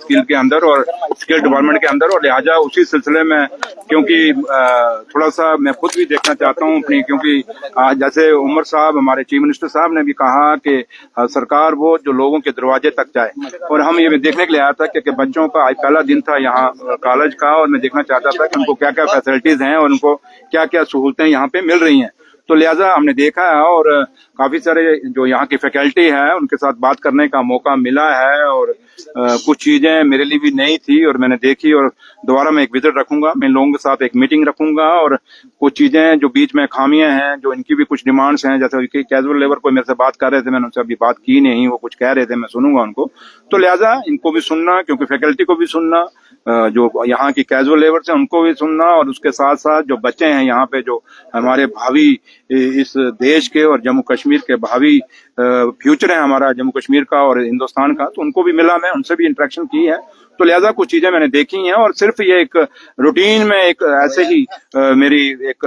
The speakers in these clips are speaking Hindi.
स्किल के अंदर और स्किल डेवलपमेंट के अंदर, और लिहाजा उसी सिलसिले में क्योंकि थोड़ा सा मैं खुद भी देखना चाहता हूँ अपनी, क्योंकि जैसे उमर साहब हमारे चीफ मिनिस्टर साहब ने भी कहा कि सरकार वो जो लोगों के दरवाजे तक जाए, और हम ये देखने के लिए आया था कि बच्चों का आज पहला दिन था यहाँ कॉलेज का, और मैं देखना चाहता था कि उनको क्या क्या फैसिलिटीज हैं और उनको क्या क्या सहूलतें यहाँ पे मिल रही हैं। तो लिहाजा हमने देखा है और काफी सारे जो यहाँ की फैकल्टी है उनके साथ बात करने का मौका मिला है, और कुछ चीजें मेरे लिए भी नई थी और मैंने देखी, और दोबारा मैं एक विजिट रखूंगा, मैं लोगों के साथ एक मीटिंग रखूंगा, और कुछ चीजें जो बीच में खामियां हैं, जो इनकी भी कुछ डिमांड्स हैं, जैसे कैजुअल लेबर कोई मेरे से बात कर रहे थे, मैंने उनसे अभी बात की नहीं, वो कुछ कह रहे थे, मैं सुनूंगा उनको। तो लिहाजा इनको भी सुनना, क्योंकि फैकल्टी को भी सुनना, जो यहाँ की कैजुअल लेबर है उनको भी सुनना, और उसके साथ साथ जो बच्चे हैं यहाँ पे, जो हमारे भावी इस देश के और जम्मू कश्मीर के भावी फ्यूचर है हमारा जम्मू कश्मीर का और हिंदुस्तान का, तो उनको भी मिला, मैं उनसे भी इंटरेक्शन की है। तो लिहाजा कुछ चीजें मैंने देखी हैं, और सिर्फ ये एक रूटीन में एक ऐसे ही मेरी एक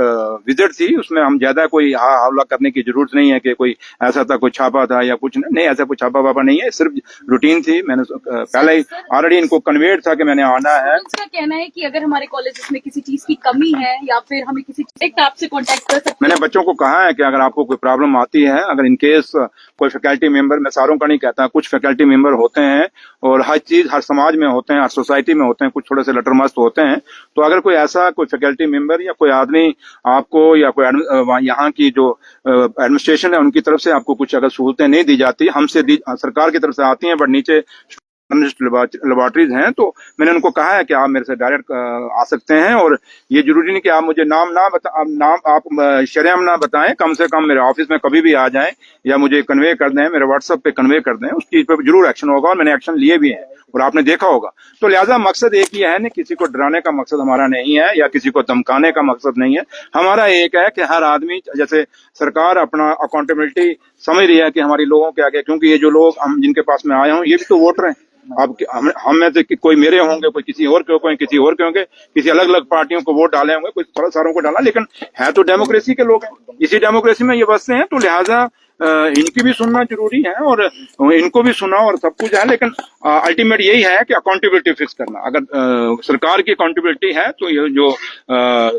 विजिट थी, उसमें हम ज्यादा कोई हवाला करने की जरूरत नहीं है कि कोई ऐसा था, कोई छापा था या कुछ नहीं, ऐसा कोई छापा वापा नहीं है, सिर्फ रूटीन थी। मैंने पहले ही ऑलरेडी इनको कन्वेट था कि मैंने आना है। उसका कहना है कि अगर हमारे कॉलेज में किसी चीज की कमी है या फिर हमें किसी चीज आपसे कॉन्टेक्ट कर सकते हैं। मैंने बच्चों को कहा है कि अगर आपको कोई प्रॉब्लम आती है, अगर इनकेस कोई फैकल्टी मेंबर, मैं सारों का नहीं कहता, कुछ फैकल्टी मेंबर होते हैं और हर चीज हर समाज में होते हैं, हर सोसाइटी में होते हैं, कुछ थोड़े से लटरमस्त होते हैं, तो अगर कोई ऐसा कोई फैकल्टी मेंबर या कोई आदमी आपको या कोई यहाँ की जो एडमिनिस्ट्रेशन है उनकी तरफ से आपको कुछ अगर सहूलतें नहीं दी जाती, हमसे सरकार की तरफ से आती हैं, बट नीचे लेबोरेटरीज हैं, तो मैंने उनको कहा है कि आप मेरे से डायरेक्ट आ सकते हैं, और ये जरूरी नहीं कि आप मुझे नाम आप शरेआम ना बताएं, कम से कम मेरे ऑफिस में कभी भी आ जाएं या मुझे कन्वे कर दें, मेरे व्हाट्सएप पे कन्वे कर दें, उस चीज पे जरूर एक्शन होगा, और मैंने एक्शन लिए भी हैं और आपने देखा होगा। तो लिहाजा मकसद एक ही है, नहीं किसी को डराने का मकसद हमारा नहीं है या किसी को धमकाने का मकसद नहीं है, हमारा एक है कि हर आदमी, जैसे सरकार अपना अकाउंटेबिलिटी समझ रही है कि हमारी लोगों के आगे, क्योंकि ये जो लोग हम जिनके पास में आए हों ये भी तो वोटर हैं। अब हम में से कोई मेरे होंगे, कोई किसी और के होंगे, किसी और के होंगे, किसी अलग अलग पार्टियों को वोट डाले होंगे, कोई थोड़ा सारों को डाला, लेकिन है तो डेमोक्रेसी के लोग हैं, इसी डेमोक्रेसी में ये बसते हैं। तो लिहाजा इनकी भी सुनना जरूरी है और इनको भी सुना और सब कुछ है, लेकिन अल्टीमेट यही है कि अकाउंटेबिलिटी फिक्स करना। अगर सरकार की अकाउंटेबिलिटी है तो ये जो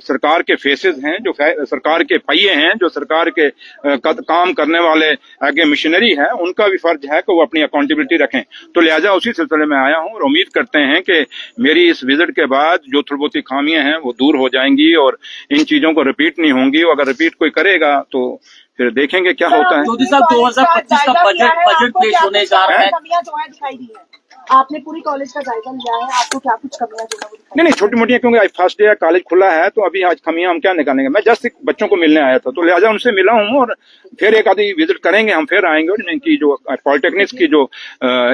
सरकार के फेसेस हैं, जो सरकार के पहिए हैं, जो सरकार के काम करने वाले आगे मिशनरी है, उनका भी फर्ज है कि वो अपनी अकाउंटेबिलिटी रखें। तो लिहाजा उसी सिलसिले में आया हूँ और उम्मीद करते हैं कि मेरी इस विजिट के बाद जो थोड़ी बहुत खामियां हैं वो दूर हो जाएंगी और इन चीजों को रिपीट नहीं होंगी। अगर रिपीट कोई करेगा तो फिर देखेंगे क्या होता है। चौधरी साहब 2025 का बजट पेश होने जा रहा है, कमियां जो है दिखाई दी है, आपने पूरी कॉलेज का जायजा लिया है, आपको क्या कुछ कमियां जो है? नहीं छोटी मोटी, क्योंकि आज फर्स्ट डे है, कॉलेज खुला है, तो अभी आज कमियां हम क्या निकालेंगे। मैं जस्ट बच्चों को मिलने आया था, तो लिहाजा उनसे मिला हूँ और फिर एक आधी विजिट करेंगे, हम फिर आएंगे और इनकी जो पॉलिटेक्निक्स की जो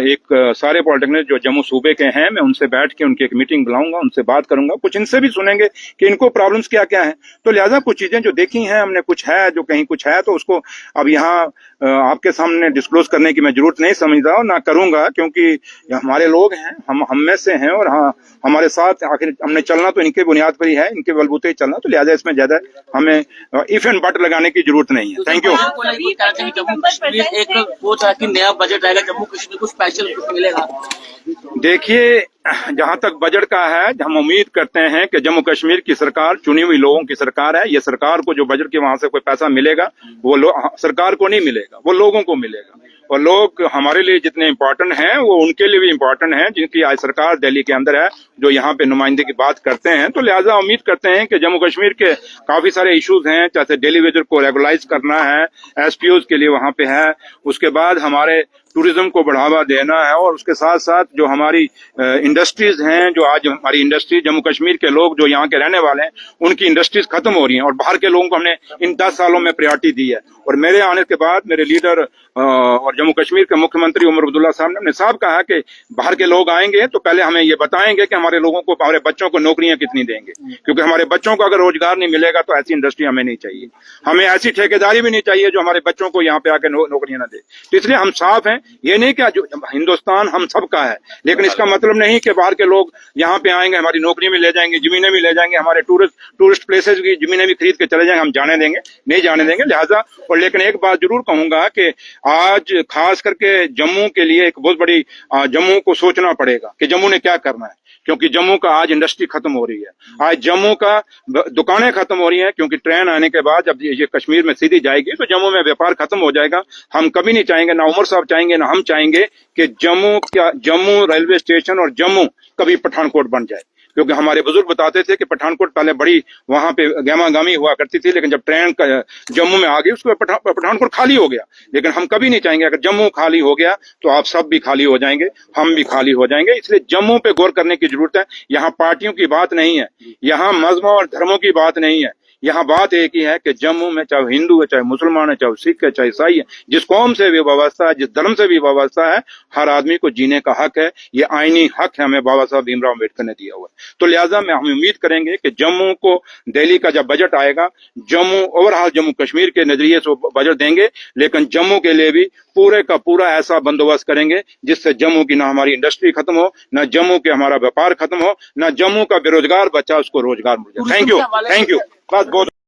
एक सारे पॉलिटेक्निक जो जम्मू सूबे के हैं, मैं उनसे बैठ के उनकी एक मीटिंग बुलाऊंगा, उनसे बात करूंगा, कुछ इनसे भी सुनेंगे कि इनको प्रॉब्लम्स क्या क्या है। तो लिहाजा कुछ चीजें जो देखी हैं हमने, कुछ है जो कहीं कुछ है, तो उसको अब यहाँ आपके सामने डिस्क्लोज करने की मैं जरूरत नहीं समझता हूँ, ना करूंगा, क्योंकि हमारे लोग हैं, हम में से हैं और हाँ हमारे साथ आखिर हमने चलना तो इनके बुनियाद पर ही है, इनके बलबूते ही चलना। तो लिहाजा इसमें ज्यादा हमें इफ एंड बट लगाने की जरूरत नहीं है। Thank you. जम्मू कश्मीर एक वो था कि नया बजट आएगा, जम्मू कश्मीर को स्पेशल मिलेगा। देखिए, जहां तक बजट का है, हम उम्मीद करते हैं कि जम्मू कश्मीर की सरकार चुनी हुई लोगों की सरकार है। ये सरकार को जो बजट के वहां से कोई पैसा मिलेगा वो सरकार को नहीं मिलेगा, वो लोगों को मिलेगा। और लोग हमारे लिए जितने इम्पोर्टेंट हैं वो उनके लिए भी इम्पोर्टेंट हैं, जिनकी आज सरकार दिल्ली के अंदर है, जो यहाँ पे नुमाइंदे की बात करते हैं। तो लिहाजा उम्मीद करते हैं कि जम्मू कश्मीर के काफी सारे इश्यूज हैं, जैसे डेली वेजर को रेगुलाइज करना है, एसपीओज के लिए वहां पे है, उसके बाद हमारे टूरिज्म को बढ़ावा देना है, और उसके साथ साथ जो हमारी इंडस्ट्रीज हैं, जो आज हमारी इंडस्ट्री जम्मू कश्मीर के लोग जो यहाँ के रहने वाले हैं उनकी इंडस्ट्रीज खत्म हो रही हैं और बाहर के लोगों को हमने इन 10 सालों में प्रायोरिटी दी है। और मेरे आने के बाद मेरे लीडर और जम्मू कश्मीर के मुख्यमंत्री उमर अब्दुल्ला साहब ने साहब कहा कि बाहर के लोग आएंगे तो पहले हमें ये बताएंगे कि हमारे लोगों को, हमारे बच्चों को नौकरियां कितनी देंगे, क्योंकि हमारे बच्चों को अगर रोजगार नहीं मिलेगा तो ऐसी इंडस्ट्री हमें नहीं चाहिए, हमें ऐसी ठेकेदारी भी नहीं चाहिए जो हमारे बच्चों को यहाँ पे आके नौकरियां ना दे। तो इसलिए हम साफ हैं, ये नहीं कि हिंदुस्तान हम सबका है, लेकिन इसका मतलब नहीं कि बाहर के लोग यहाँ पे आएंगे, हमारी नौकरियां भी ले जाएंगे, जमीनें भी ले जाएंगे, हमारे टूरिस्ट प्लेसेज की जमीनें भी खरीद के चले जाएंगे, हम जाने देंगे नहीं जाने देंगे। लिहाजा और लेकिन एक बात जरूर कहूंगा कि आज खास करके जम्मू के लिए एक बहुत बड़ी जम्मू को सोचना पड़ेगा कि जम्मू ने क्या करना है, क्योंकि जम्मू का आज इंडस्ट्री खत्म हो रही है। आज जम्मू का दुकानें खत्म हो रही हैं, क्योंकि ट्रेन आने के बाद जब ये कश्मीर में सीधी जाएगी तो जम्मू में व्यापार खत्म हो जाएगा। हम कभी नहीं चाहेंगे, ना उमर साहब चाहेंगे, ना हम चाहेंगे कि जम्मू रेलवे स्टेशन और जम्मू कभी पठानकोट बन जाए, क्योंकि हमारे बुजुर्ग बताते थे कि पठानकोट पहले बड़ी वहां पे गहमागामी हुआ करती थी, लेकिन जब ट्रेन जम्मू में आ गई उसके बाद पठानकोट खाली हो गया। लेकिन हम कभी नहीं चाहेंगे अगर जम्मू खाली हो गया तो आप सब भी खाली हो जाएंगे, हम भी खाली हो जाएंगे। इसलिए जम्मू पे गौर करने की जरूरत है। यहाँ पार्टियों की बात नहीं है, यहाँ मजहबों और धर्मों की बात नहीं है, यहाँ बात एक ही है कि जम्मू में चाहे हिंदू है, चाहे मुसलमान है, चाहे सिख है, चाहे ईसाई है, जिस कौम से भी वाबस्ता है, जिस धर्म से भी वाबस्ता है, हर आदमी को जीने का हक है। ये आईनी हक है, हमें बाबा साहब भीमराव अम्बेडकर ने दिया हुआ है। तो लिहाजा में हम उम्मीद करेंगे कि जम्मू को दिल्ली का जब बजट आएगा, जम्मू ओवरऑल जम्मू कश्मीर के नजरिए से बजट देंगे, लेकिन जम्मू के लिए भी पूरे का पूरा ऐसा बंदोबस्त करेंगे जिससे जम्मू की ना हमारी इंडस्ट्री खत्म हो, ना जम्मू के हमारा व्यापार खत्म हो, ना जम्मू का बेरोजगार बच्चा उसको रोजगार मिल जाए। थैंक यू, बस बहुत